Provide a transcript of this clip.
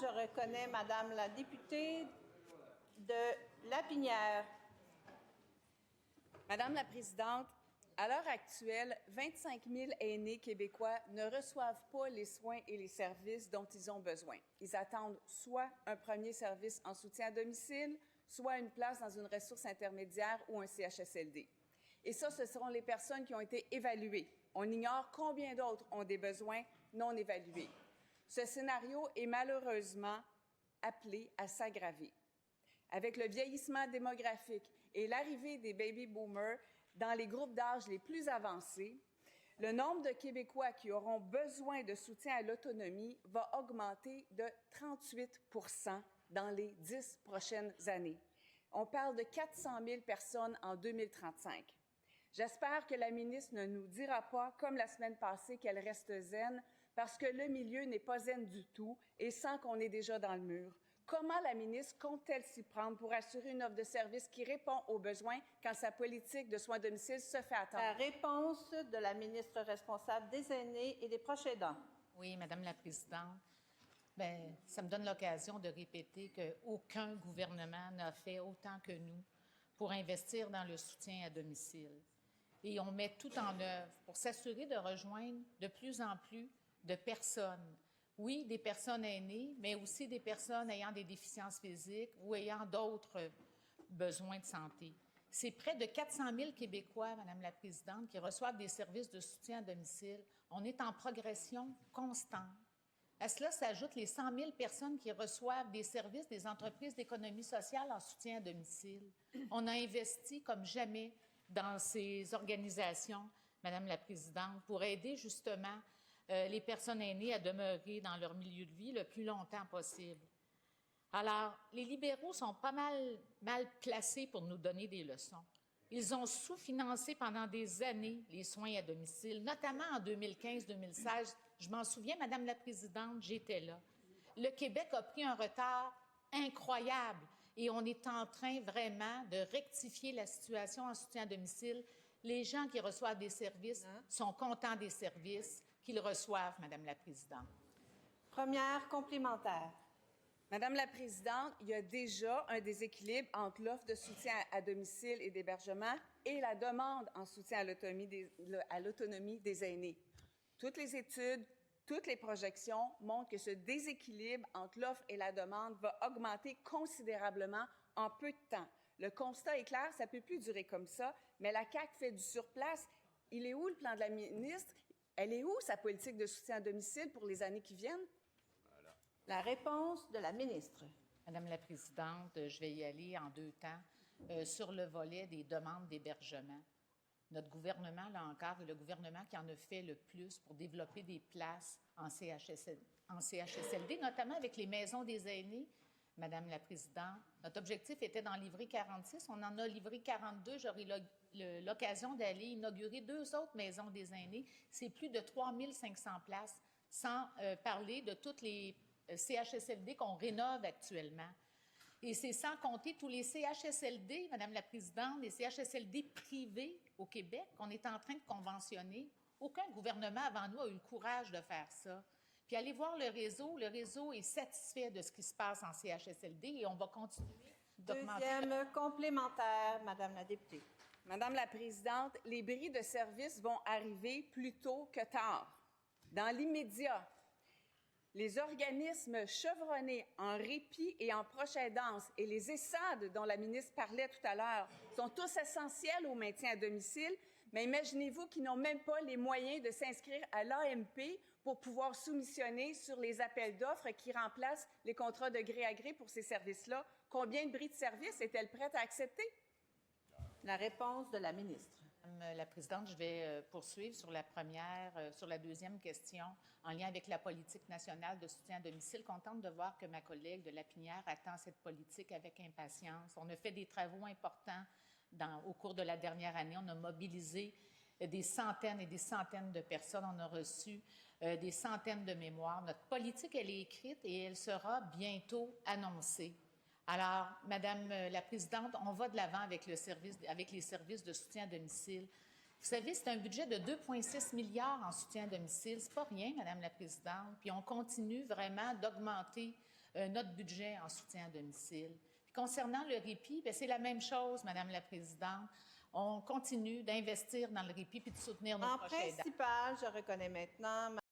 Je reconnais Madame la députée de Lapinière. Madame la Présidente, à l'heure actuelle, 25 000 aînés québécois ne reçoivent pas les soins et les services dont ils ont besoin. Ils attendent soit un premier service en soutien à domicile, soit une place dans une ressource intermédiaire ou un CHSLD. Et ça, ce seront les personnes qui ont été évaluées. On ignore combien d'autres ont des besoins non évalués. Ce scénario est malheureusement appelé à s'aggraver. Avec le vieillissement démographique et l'arrivée des baby-boomers dans les groupes d'âge les plus avancés, le nombre de Québécois qui auront besoin de soutien à l'autonomie va augmenter de 38 % dans les 10 prochaines années. On parle de 400 000 personnes en 2035. J'espère que la ministre ne nous dira pas, comme la semaine passée, qu'elle reste zen, parce que le milieu n'est pas zen du tout et sent qu'on est déjà dans le mur. Comment la ministre compte-t-elle s'y prendre pour assurer une offre de service qui répond aux besoins quand sa politique de soins à domicile se fait attendre? La réponse de la ministre responsable des aînés et des proches aidants. Oui, Madame la Présidente. Bien, ça me donne l'occasion de répéter qu'aucun gouvernement n'a fait autant que nous pour investir dans le soutien à domicile. Et on met tout en œuvre pour s'assurer de rejoindre de plus en plus de personnes. Oui, des personnes aînées, mais aussi des personnes ayant des déficiences physiques ou ayant d'autres besoins de santé. C'est près de 400 000 Québécois, Madame la Présidente, qui reçoivent des services de soutien à domicile. On est en progression constante. À cela s'ajoutent les 100 000 personnes qui reçoivent des services des entreprises d'économie sociale en soutien à domicile. On a investi comme jamais dans ces organisations, Madame la Présidente, pour aider justement les personnes aînées à demeurer dans leur milieu de vie le plus longtemps possible. Alors, les libéraux sont pas mal placés pour nous donner des leçons. Ils ont sous-financé pendant des années les soins à domicile, notamment en 2015-2016. Je m'en souviens, Madame la Présidente, j'étais là. Le Québec a pris un retard incroyable et on est en train vraiment de rectifier la situation en soutien à domicile. Les gens qui reçoivent des services sont contents des services qu'ils reçoivent, Madame la Présidente. Première complémentaire. Madame la Présidente, il y a déjà un déséquilibre entre l'offre de soutien à domicile et d'hébergement et la demande en soutien à l'autonomie des aînés. Toutes les études, toutes les projections montrent que ce déséquilibre entre l'offre et la demande va augmenter considérablement en peu de temps. Le constat est clair, ça ne peut plus durer comme ça, mais la CAQ fait du surplace. Il est où le plan de la ministre? Elle est où sa politique de soutien à domicile pour les années qui viennent? La réponse de la ministre. Madame la Présidente, je vais y aller en deux temps. Sur le volet des demandes d'hébergement, notre gouvernement, là encore, est le gouvernement qui en a fait le plus pour développer des places en CHSLD, notamment avec les maisons des aînés. Madame la Présidente, notre objectif était d'en livrer 46. On en a livré 42. J'aurai l'occasion d'aller inaugurer 2 autres maisons des aînés. C'est plus de 3 500 places, sans parler de toutes les CHSLD qu'on rénove actuellement. Et c'est sans compter tous les CHSLD, Madame la Présidente, les CHSLD privés au Québec qu'on est en train de conventionner. Aucun gouvernement avant nous a eu le courage de faire ça. Puis allez voir le réseau est satisfait de ce qui se passe en CHSLD et on va continuer d'augmenter. Deuxième complémentaire, Madame la députée. Madame la Présidente, les bris de services vont arriver plus tôt que tard. Dans l'immédiat, les organismes chevronnés en répit et en proche aidance et les ESSAD dont la ministre parlait tout à l'heure sont tous essentiels au maintien à domicile, mais imaginez-vous qu'ils n'ont même pas les moyens de s'inscrire à l'AMP pour pouvoir soumissionner sur les appels d'offres qui remplacent les contrats de gré à gré pour ces services-là. Combien de bris de services est-elle prête à accepter? La réponse de la ministre. Madame la Présidente, je vais poursuivre sur la deuxième question en lien avec la politique nationale de soutien à domicile. Contente de voir que ma collègue de Lapinière attend cette politique avec impatience. On a fait des travaux importants au cours de la dernière année. On a mobilisé des centaines et des centaines de personnes. On a reçu des centaines de mémoires. Notre politique, elle est écrite et elle sera bientôt annoncée. Alors, Madame la Présidente, on va de l'avant avec les services de soutien à domicile. Vous savez, c'est un budget de 2,6 milliards en soutien à domicile. C'est pas rien, Madame la Présidente. Puis on continue vraiment d'augmenter notre budget en soutien à domicile. Puis concernant le répit, bien, c'est la même chose, Madame la Présidente. On continue d'investir dans le répit puis de soutenir nos En proches aidants. principal, je reconnais maintenant